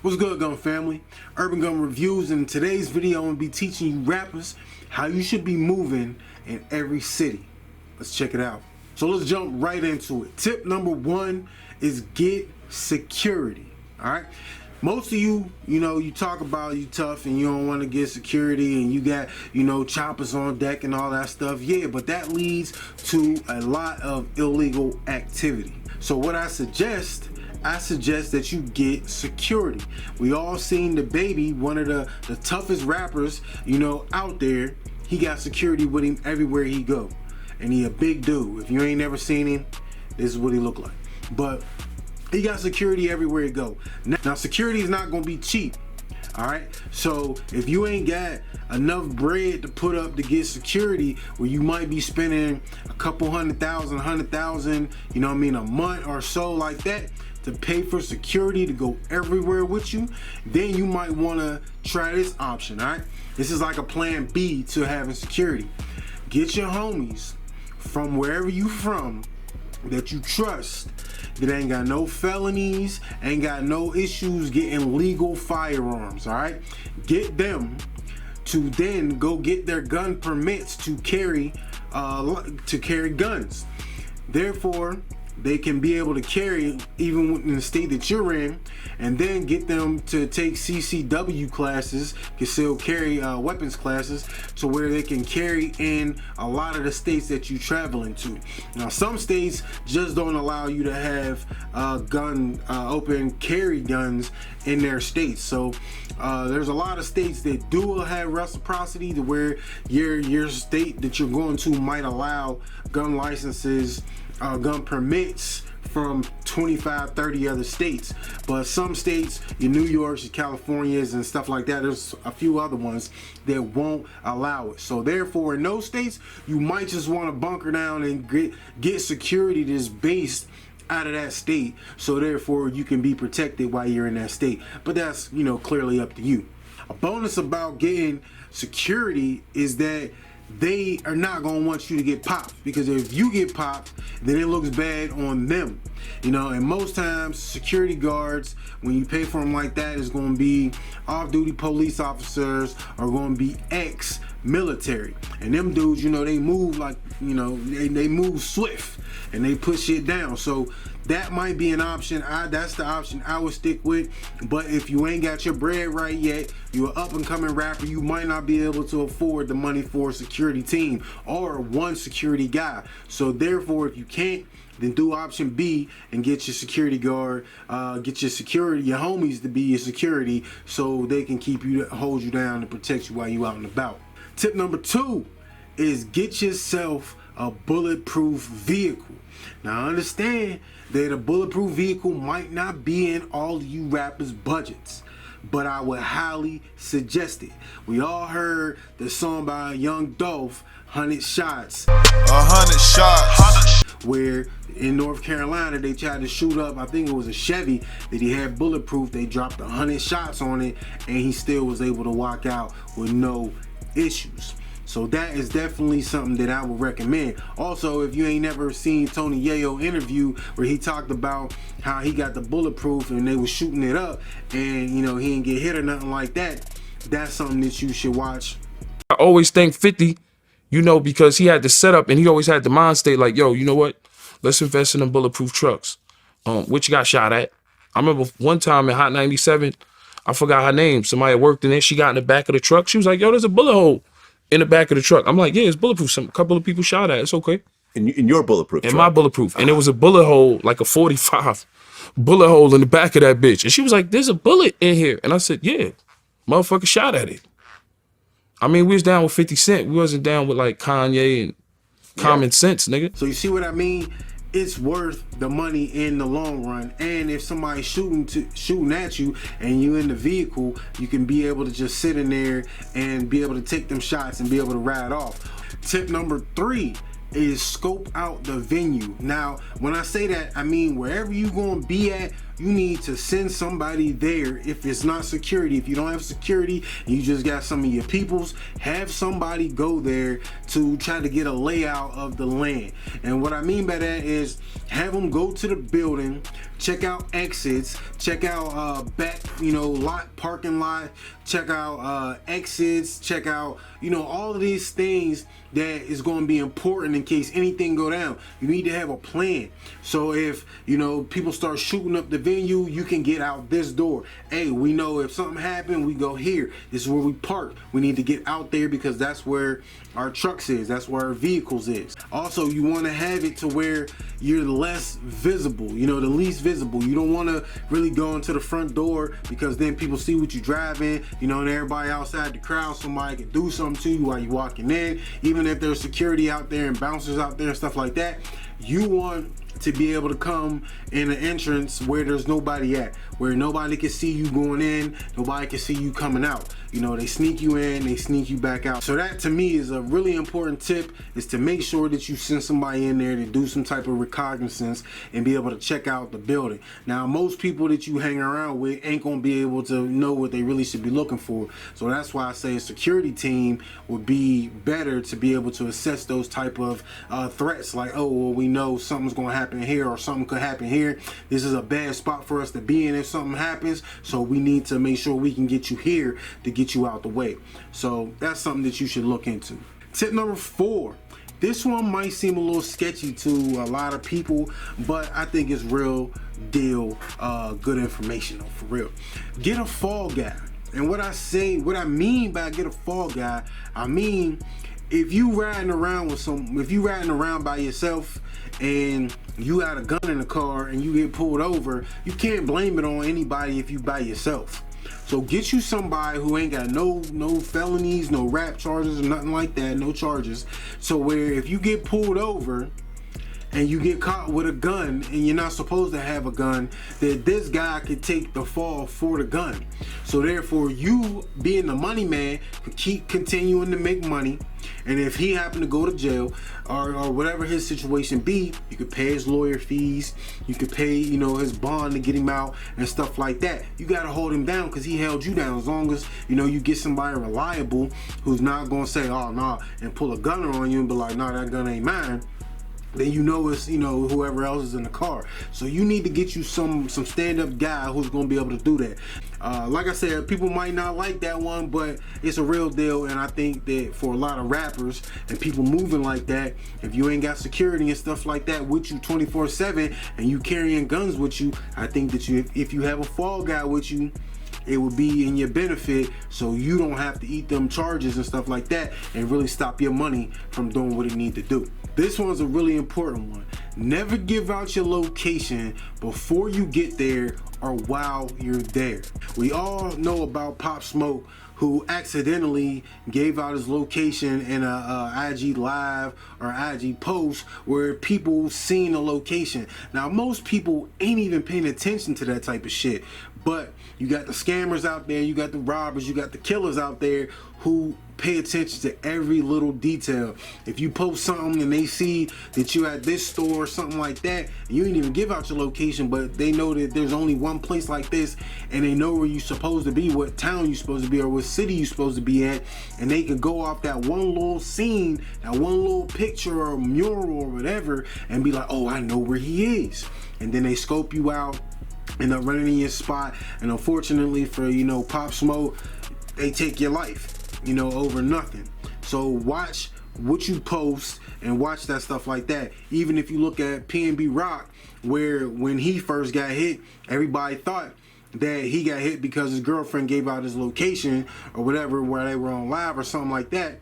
What's good, gun family? Urban Gun Reviews, and in today's video I'm going to be teaching you rappers how you should be moving in every city. Let's check it out. So let's jump right into it. Tip number one is get security. Alright? Most of you, you talk about you tough and you don't want to get security and you got, choppers on deck and all that stuff. Yeah, but that leads to a lot of illegal activity. So what I suggest that you get security. We all seen the Baby, one of the toughest rappers, out there. He got security with him everywhere he go. And he a big dude. If you ain't never seen him, this is what he look like. But he got security everywhere he go. Now security is not gonna be cheap. Alright, so if you ain't got enough bread to put up to get security, where you might be spending a couple $100,000, a month or so like that to pay for security to go everywhere with you, then you might want to try this option. Alright, this is like a plan B to having security. Get your homies from wherever you from that you trust, that ain't got no felonies, ain't got no issues getting legal firearms. All right, get them to then go get their gun permits to carry guns. Therefore, they can be able to carry even in the state that you're in, and then get them to take CCW classes, concealed carry weapons classes, to where they can carry in a lot of the states that you travel into. Now, some states just don't allow you to have open carry guns in their states. So there's a lot of states that do have reciprocity, to where your state that you're going to might allow gun licenses, gun permits from 25, 30 other states. But some states, your New Yorks, your Californias and stuff like that, there's a few other ones that won't allow it. So therefore, in those states, you might just want to bunker down and get security that's based out of that state, so therefore you can be protected while you're in that state. But that's, clearly up to you. A bonus about getting security is that they are not going to want you to get popped, because if you get popped, then it looks bad on them. And most times security guards, when you pay for them like that, is going to be off-duty police officers, or going to be ex-military. And them dudes, they move like, they move swift and they push shit down. So that might be an option. That's the option I would stick with. But if you ain't got your bread right yet, you're an up and coming rapper, you might not be able to afford the money for a security team or one security guy. So therefore, if you can't, then do option B and get your security guard, get your homies to be your security, so they can hold you down and protect you while you out and about. Tip number two is get yourself a bulletproof vehicle. Now understand that a bulletproof vehicle might not be in all of you rappers' budgets, but I would highly suggest it. We all heard the song by Young Dolph, 100 Shots. 100 shots. Where in North Carolina they tried to shoot up, I think it was a Chevy that he had bulletproof. They dropped 100 shots on it and he still was able to walk out with no issues. So that is definitely something that I would recommend. Also, if you ain't never seen Tony Yayo interview where he talked about how he got the bulletproof and they was shooting it up and he didn't get hit or nothing like that, that's something that you should watch. I always thank 50, because he had the setup and he always had the mind state like, yo, you know what? Let's invest in them bulletproof trucks. Which got shot at. I remember one time in Hot 97, I forgot her name. Somebody worked in it. She got in the back of the truck. She was like, yo, there's a bullet hole in the back of the truck. I'm like, yeah, it's bulletproof. A couple of people shot at it. It's okay. In your bulletproof truck? In my bulletproof. And there was a bullet hole, like a 45 bullet hole in the back of that bitch. And she was like, there's a bullet in here. And I said, yeah, motherfucker shot at it. I mean, we was down with 50 Cent. We wasn't down with like Kanye and common sense, nigga. So you see what I mean? It's worth the money in the long run. And if somebody's shooting at you and you in the vehicle, you can be able to just sit in there and be able to take them shots and be able to ride off. Tip number three is scope out the venue. Now, when I say that, I mean wherever you gonna be at, you need to send somebody there. If it's not security, if you don't have security and you just got some of your peoples, have somebody go there to try to get a layout of the land. And what I mean by that is have them go to the building, check out exits, check out back, lot, parking lot, check out exits, check out, all of these things that is going to be important in case anything go down. You need to have a plan. So if, people start shooting up the venue, you can get out this door. Hey, we know if something happened, we go here. This is where we park. We need to get out there because that's where our trucks is. That's where our vehicles is. Also, you want to have it to where you're less visible, the least visible. You don't want to really go into the front door because then people see what you're driving, and everybody outside the crowd, somebody can do something to you while you're walking in. Even if there's security out there and bouncers out there and stuff like that, you want to be able to come in an entrance where there's nobody at, where nobody can see you going in, nobody can see you coming out. They sneak you in, they sneak you back out. So that to me is a really important tip, is to make sure that you send somebody in there to do some type of reconnaissance and be able to check out the building. Now, most people that you hang around with ain't gonna be able to know what they really should be looking for. So that's why I say a security team would be better to be able to assess those type of threats, like, oh, well, we know something's gonna happen here or something could happen here. This is a bad spot for us to be in if something happens, so we need to make sure we can get you here to get you out the way. So that's something that you should look into. Tip number 4. This one might seem a little sketchy to a lot of people, but I think it's real deal good information though, for real. Get a fall guy. And what I mean by get a fall guy, I mean if you riding around by yourself and you got a gun in the car and you get pulled over, you can't blame it on anybody if you by yourself. So get you somebody who ain't got no felonies, no rap charges or nothing like that, no charges. So where if you get pulled over and you get caught with a gun and you're not supposed to have a gun, that this guy could take the fall for the gun. So therefore, you being the money man could keep continuing to make money. And if he happened to go to jail or whatever his situation be, you could pay his lawyer fees, you could pay, his bond to get him out and stuff like that. You got to hold him down because he held you down. As long as, you get somebody reliable who's not going to say, oh, nah, and pull a gun on you and be like, nah, that gun ain't mine. Then it's whoever else is in the car. So you need to get you some stand-up guy who's gonna be able to do that. Like I said, people might not like that one, but it's a real deal. And I think that for a lot of rappers and people moving like that, if you ain't got security and stuff like that with you 24/7 and you carrying guns with you, I think that if you have a fall guy with you, it would be in your benefit, so you don't have to eat them charges and stuff like that and really stop your money from doing what it need to do. This one's a really important one. Never give out your location before you get there or while you're there. We all know about Pop Smoke, who accidentally gave out his location in a IG live or IG post where people seen the location. Now, most people ain't even paying attention to that type of shit, but you got the scammers out there, you got the robbers, you got the killers out there who pay attention to every little detail. If you post something and they see that you at this store or something like that, and you didn't even give out your location, but they know that there's only one place like this, and they know where you're supposed to be, what town you're supposed to be, or what city you're supposed to be at, and they can go off that one little scene, that one little picture or mural or whatever, and be like, oh, I know where he is. And then they scope you out, end up running in your spot, and unfortunately for Pop Smoke, they take your life over nothing. So watch what you post and watch that stuff like that. Even if you look at PNB Rock, where when he first got hit, everybody thought that he got hit because his girlfriend gave out his location or whatever, where they were on live or something like that.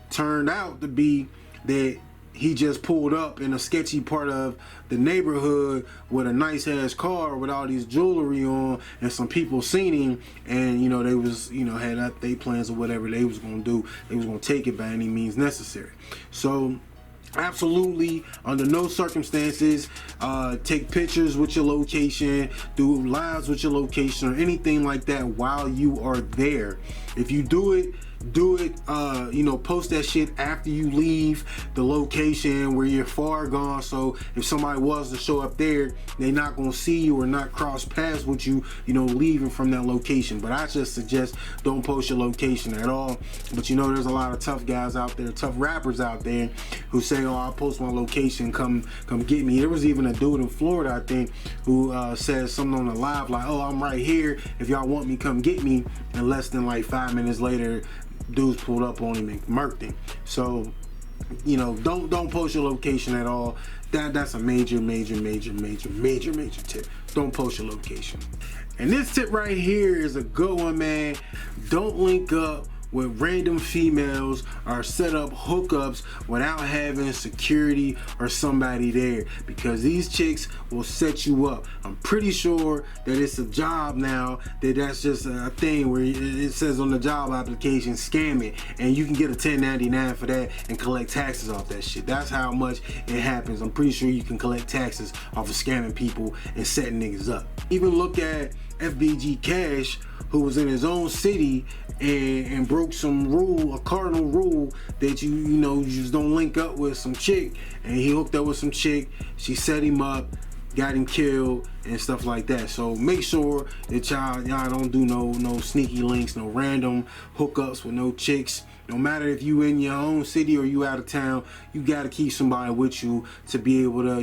Turned out to be that he just pulled up in a sketchy part of the neighborhood with a nice ass car with all these jewelry on, and some people seen him, and they was had they plans or whatever they was gonna do. They was gonna take it by any means necessary. So absolutely, under no circumstances, take pictures with your location, do lives with your location or anything like that while you are there. If you do it, do it, post that shit after you leave the location where you're far gone, so if somebody was to show up there, they're not gonna see you or not cross paths with you, leaving from that location. But I just suggest don't post your location at all. But there's a lot of tough guys out there, tough rappers out there who say, oh, I'll post my location, come get me. There was even a dude in Florida, I think, who said something on the live like, oh, I'm right here, if y'all want me, come get me, and less than like 5 minutes later, dudes pulled up on him and murked him. So, don't post your location at all. That's a major tip. Don't post your location. And this tip right here is a good one, man. Don't link up with random females or set up hookups without having security or somebody there, because these chicks will set you up. I'm pretty sure that it's a job now, that's just a thing where it says on the job application, scam it, and you can get a 1099 for that and collect taxes off that shit. That's how much it happens. I'm pretty sure you can collect taxes off of scamming people and setting niggas up. Even look at FBG Cash, who was in his own city and broke some rule, a cardinal rule, that you just don't link up with some chick, and he hooked up with some chick, she set him up, got him killed and stuff like that. So make sure that y'all don't do no sneaky links, no random hookups with no chicks. No matter if you in your own city or you out of town, you gotta keep somebody with you to be able to,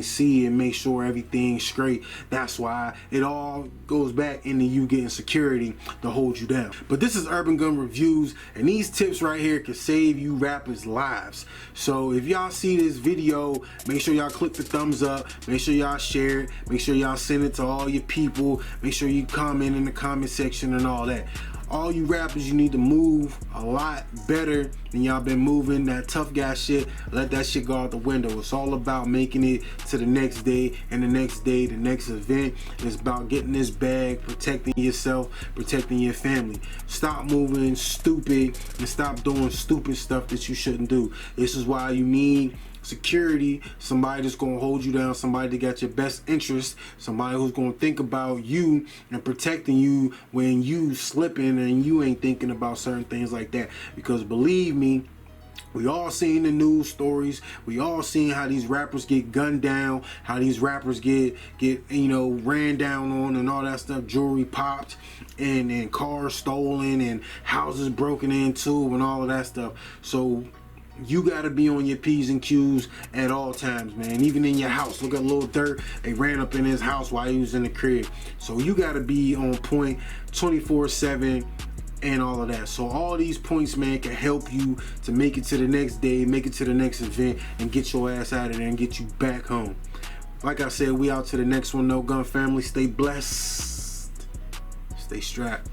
see and make sure everything's straight. That's why it all goes back into you getting security to hold you down. But this is Urban Gun Reviews, and these tips right here can save you rappers' lives. So if y'all see this video, make sure y'all click the thumbs up, make sure y'all share it, make sure y'all send it to all your people, make sure you comment in the comment section and all that. All you rappers, you need to move a lot better than y'all been moving. That tough guy shit, let that shit go out the window. It's all about making it to the next day, and the next day, the next event. It's about getting this bag, protecting yourself, protecting your family. Stop moving stupid and stop doing stupid stuff that you shouldn't do. This is why you need security, somebody that's gonna hold you down, somebody that got your best interest, somebody who's gonna think about you and protecting you when you slipping and you ain't thinking about certain things like that. Because believe me, we all seen the news stories, we all seen how these rappers get gunned down, how these rappers get ran down on and all that stuff, jewelry popped and cars stolen and houses broken into and all of that stuff. So you gotta be on your P's and Q's at all times, man. Even in your house, look at Lil Durk, they ran up in his house while he was in the crib. So you gotta be on point 24/7 and all of that. So all these points, man, can help you to make it to the next day, make it to the next event, and get your ass out of there and get you back home. Like I said, we out to the next one. No Gun family, stay blessed, stay strapped.